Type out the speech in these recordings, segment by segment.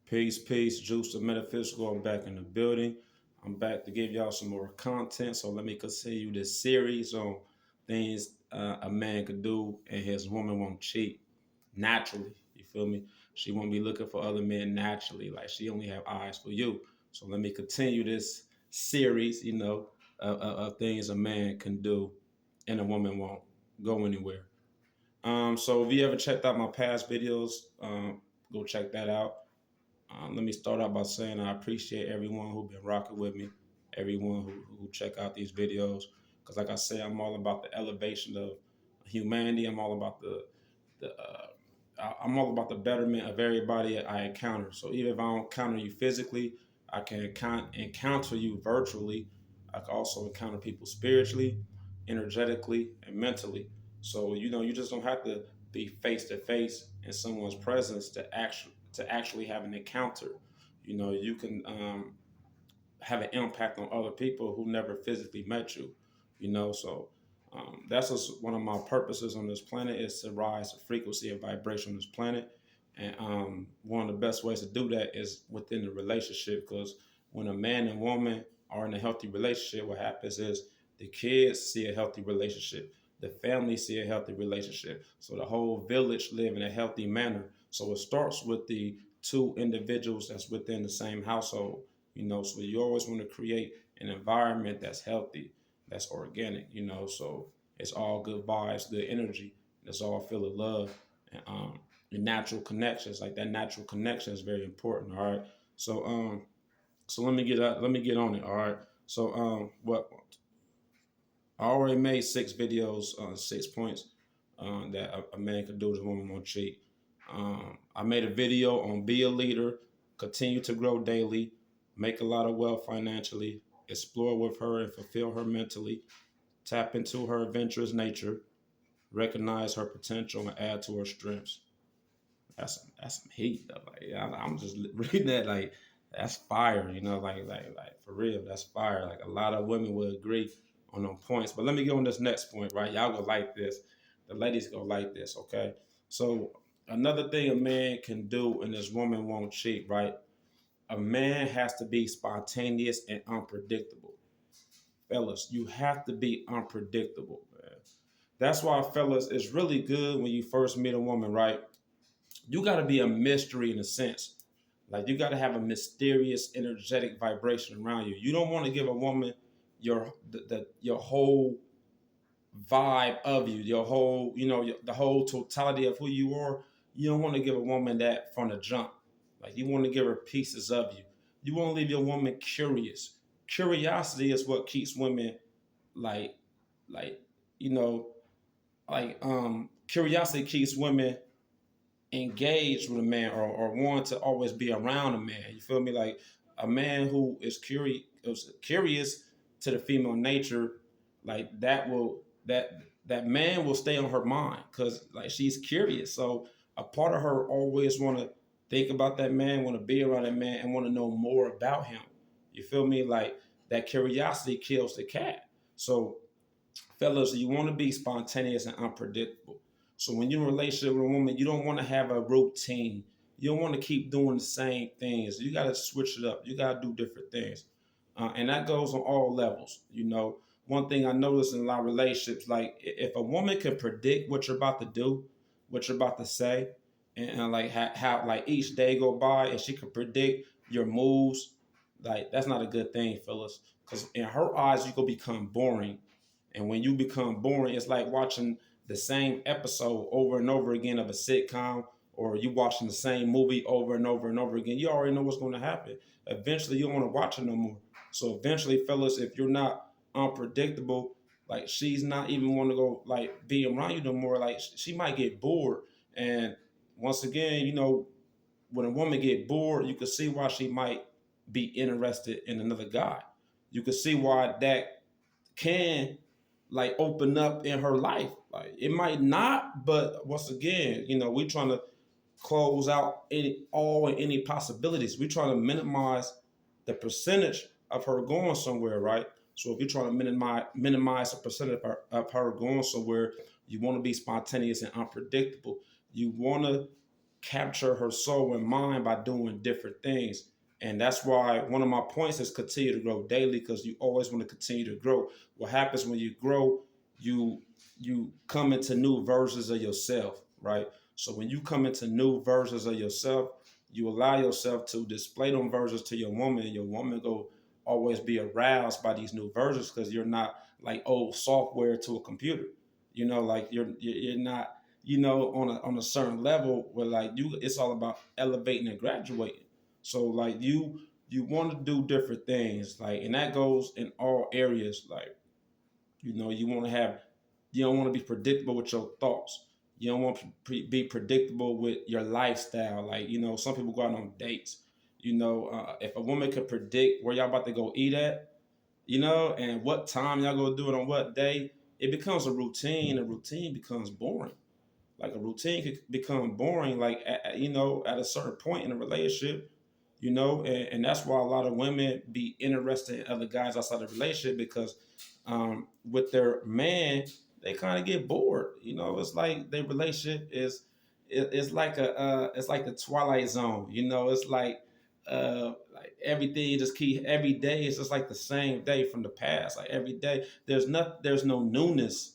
Peace, peace, Juice the Metaphysical. I'm back in the building. I'm back to give y'all some more content. So let me continue this series on things a man could do and his woman won't cheat naturally. You feel me? She won't be looking for other men naturally. Like she only have eyes for you. So let me continue this series, of things a man can do and a woman won't go anywhere. So if you ever checked out my past videos, go check that out. Let me start out by saying I appreciate everyone who's been rocking with me, everyone who check out these videos. Because like I say, I'm all about the elevation of humanity. I'm all about I'm all about the betterment of everybody I encounter. So even if I don't encounter you physically, I can encounter you virtually. I can also encounter people spiritually, energetically, and mentally. So you just don't have to be face to face in someone's presence to actually have an encounter. You can have an impact on other people who never physically met you. So that's just one of my purposes on this planet is to rise the frequency and vibration on this planet. And one of the best ways to do that is within the relationship, because when a man and woman are in a healthy relationship, what happens is the kids see a healthy relationship, the family see a healthy relationship, so the whole village live in a healthy manner. So it starts with the two individuals that's within the same household. So you always want to create an environment that's healthy, that's organic. So it's all good vibes, good energy. It's all full of love and your natural connections. Like that natural connection is very important. All right. So let me get on it. All right. So what I already made 6 videos, 6 points that a man could do as a woman won't cheat. I made a video on be a leader, continue to grow daily, make a lot of wealth financially, explore with her and fulfill her mentally, tap into her adventurous nature, recognize her potential, and add to her strengths. That's some heat though. Like I'm just reading that like that's fire. Like for real, that's fire. Like a lot of women would agree on them points. But let me go on this next point, right? Y'all gonna like this. The ladies gonna like this, okay? So another thing a man can do and this woman won't cheat, right? A man has to be spontaneous and unpredictable. Fellas, you have to be unpredictable, man. That's why, fellas, it's really good when you first meet a woman, right? You got to be a mystery in a sense. Like you got to have a mysterious, energetic vibration around you. You don't want to give a woman your whole vibe of you, your whole, the whole totality of who you are. You don't want to give a woman that from the jump. Like you want to give her pieces of you. You want to leave your woman curious. Curiosity is what keeps women like, like, you know, curiosity keeps women engaged with a man or want to always be around a man. You feel me? Like a man who is curious to the female nature, like that man will stay on her mind because like she's curious. So a part of her always want to think about that man, want to be around that man, and want to know more about him. You feel me? Like that curiosity kills the cat. So fellas, you want to be spontaneous and unpredictable. So when you're in a relationship with a woman, you don't want to have a routine. You don't want to keep doing the same things. You got to switch it up. You got to do different things. And that goes on all levels. One thing I noticed in a lot of relationships, like if a woman can predict what you're about to do, what you're about to say, and like how like each day go by and she can predict your moves, like that's not a good thing, fellas. Because in her eyes, you could become boring, and when you become boring, it's like watching the same episode over and over again of a sitcom, or you watching the same movie over and over and over again. You already know what's going to happen. Eventually, you don't want to watch it no more. So eventually, fellas, if you're not unpredictable, like she's not even want to go like be around you no more. Like she might get bored. And once again, when a woman get bored, you can see why she might be interested in another guy. You can see why that can like open up in her life. Like it might not, but once again, we trying to close out any possibilities. We trying to minimize the percentage of her going somewhere, right? So if you're trying to minimize the percentage of her going somewhere, you want to be spontaneous and unpredictable. You want to capture her soul and mind by doing different things. And that's why one of my points is continue to grow daily, because you always want to continue to grow. What happens when you grow, you you come into new versions of yourself, right? So when you come into new versions of yourself, you allow yourself to display them versions to your woman, and your woman go always be aroused by these new versions, because you're not like old software to a computer. Like you're not, on a certain level where like you, it's all about elevating and graduating. So like you want to do different things, like, and that goes in all areas. Like, you want to have, you don't want to be predictable with your thoughts. You don't want to be predictable with your lifestyle. Like, some people go out on dates. If a woman could predict where y'all about to go eat at, and what time y'all gonna do it on what day, it becomes a routine. A routine becomes boring. Like, a routine could become boring, like, at a certain point in a relationship, and that's why a lot of women be interested in other guys outside the relationship, because with their man, they kind of get bored. It's like their relationship it's like it's like the Twilight Zone. It's like everything just keep every day. It's just like the same day from the past. Like, every day, there's no newness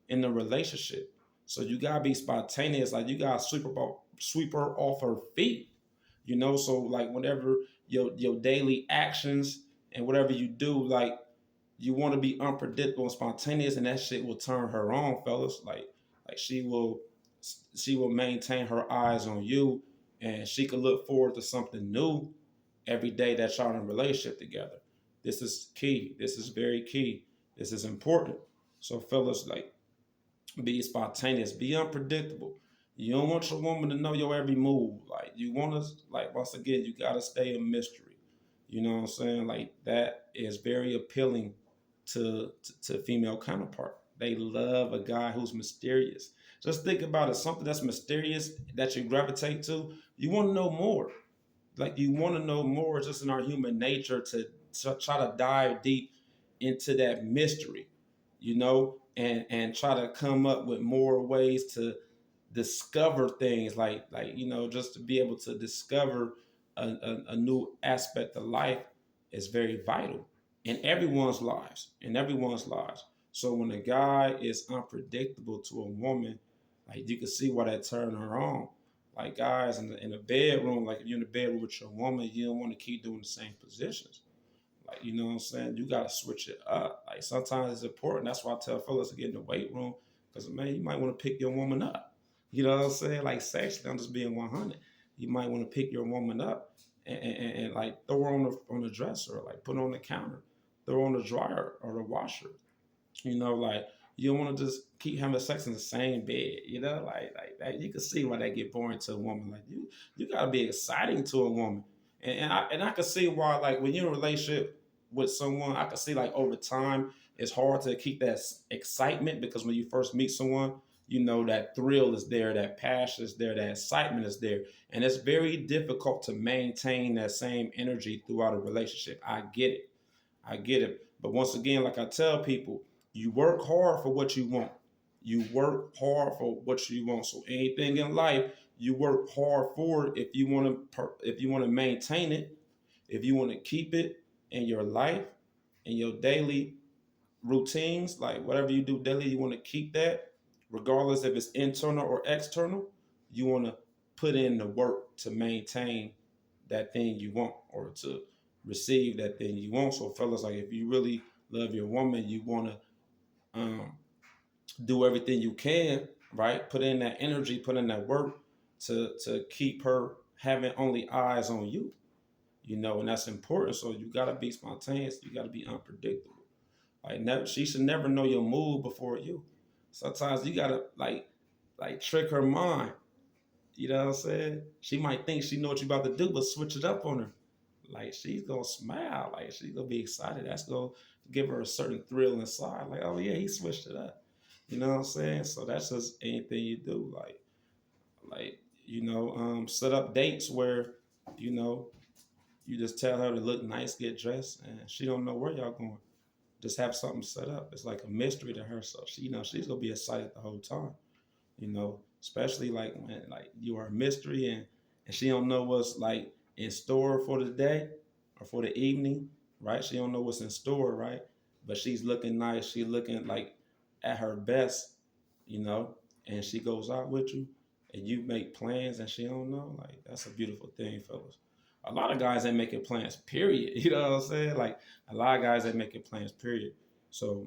in the relationship. So you gotta be spontaneous. Like, you gotta sweep her off her feet. So like, whatever your daily actions and whatever you do, like, you want to be unpredictable and spontaneous, and that shit will turn her on, fellas. Like she will maintain her eyes on you, and she could look forward to something new every day that y'all in a relationship together. This is key. This is very key. This is important. So, fellas, like, be spontaneous, be unpredictable. You don't want your woman to know your every move. Like, you want to, like, once again, you gotta stay a mystery. You know what I'm saying? Like, that is very appealing to female counterpart. They love a guy who's mysterious. Just think about it. Something that's mysterious that you gravitate to, you want to know more. Like, you want to know more. Just in our human nature to try to dive deep into that mystery, and try to come up with more ways to discover things, just to be able to discover a new aspect of life is very vital in everyone's lives. So when a guy is unpredictable to a woman, like, you can see why that turned her on. Like, guys in the bedroom, like, if you're in the bedroom with your woman, you don't want to keep doing the same positions. Like, you know what I'm saying? You gotta switch it up. Like, sometimes it's important. That's why I tell fellas to get in the weight room. Because, man, you might want to pick your woman up. You know what I'm saying? Like, sexually, I'm just being 100. You might want to pick your woman up and like, throw her on the dresser, like, put her on the counter, throw her on the dryer or the washer. Like, you don't want to just keep having sex in the same bed. Like that. You can see why that get boring to a woman. Like, you gotta be exciting to a woman, and I can see why, like, when you're in a relationship with someone, I can see, like, over time it's hard to keep that excitement, because when you first meet someone, that thrill is there, that passion is there, that excitement is there, and it's very difficult to maintain that same energy throughout a relationship. I get it. I get it. But once again, like I tell people, you work hard for what you want. You work hard for what you want. So anything in life, you work hard for it if you want to maintain it, if you want to keep it in your life, in your daily routines, like whatever you do daily, you want to keep that, regardless if it's internal or external. You want to put in the work to maintain that thing you want, or to receive that thing you want. So, fellas, like, if you really love your woman, you want to um, do everything you can, right? Put in that energy, put in that work to keep her having only eyes on you, and that's important. So you gotta be spontaneous. You gotta be unpredictable. Like, never, she should never know your move before you. Sometimes you gotta like trick her mind. You know what I'm saying? She might think she know what you about to do, but switch it up on her. Like, she's gonna smile. Like, she's gonna be excited. That's gonna give her a certain thrill inside. Like, oh yeah, he switched it up. You know what I'm saying? So that's just anything you do. Like, set up dates where, you know, you just tell her to look nice, get dressed, and she don't know where y'all going. Just have something set up. It's like a mystery to her. So she's gonna be excited the whole time. especially like when like you are a mystery and she don't know what's like in store for the day or for the evening, right? She don't know what's in store, right? But she's looking nice. She looking like at her best, you know, and she goes out with you and you make plans and she don't know, like that's a beautiful thing, fellas. A lot of guys ain't making plans, period. You know what I'm saying? Like a lot of guys ain't making plans, period. So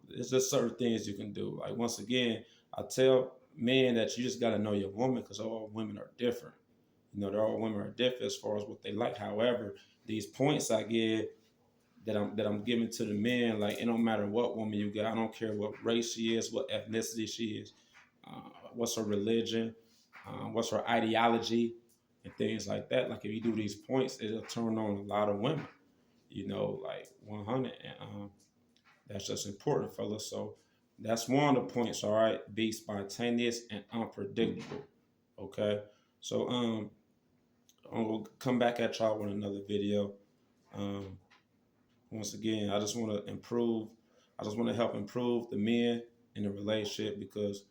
it's just certain things you can do. Like once again, I tell men that you just got to know your woman because all women are different. You know, they're all women are different as far as what they like. However, these points I give that I'm giving to the men, like it don't matter what woman you got. I don't care what race she is, what ethnicity she is, what's her religion, what's her ideology, and things like that. Like if you do these points, it'll turn on a lot of women. You know, like 100, and that's just important, fellas. So that's one of the points. All right, be spontaneous and unpredictable. Okay, so I'm gonna come back at y'all with another video. Um, Once again, I just want to improve. I just want to help improve the men in the relationship because,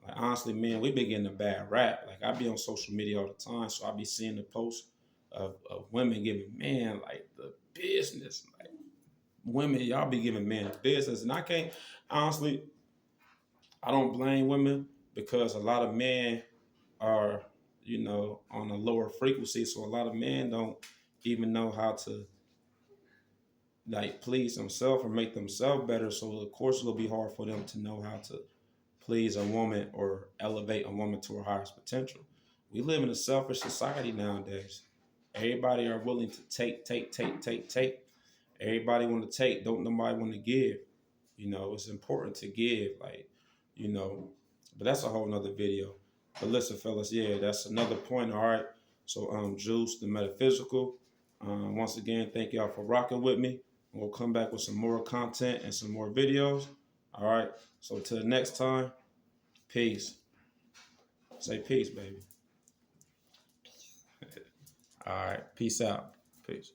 like, honestly, men, we be getting a bad rap. Like, I be on social media all the time, so I be seeing the posts of women giving men like the business. Like, women, y'all be giving men the business, and I can't honestly. I don't blame women because a lot of men are, you know, on a lower frequency, so a lot of men don't even know how to like please themselves or make themselves better. So of course it'll be hard for them to know how to please a woman or elevate a woman to her highest potential. We live in a selfish society nowadays. Everybody are willing to take. Everybody want to take, don't nobody want to give. You know, it's important to give, like, you know, but that's a whole nother video. But listen, fellas, yeah, that's another point. All right. So Juice, the metaphysical. Once again, thank y'all for rocking with me. We'll come back with some more content and some more videos. All right. So till next time, peace. Say peace, baby. All right. Peace out. Peace.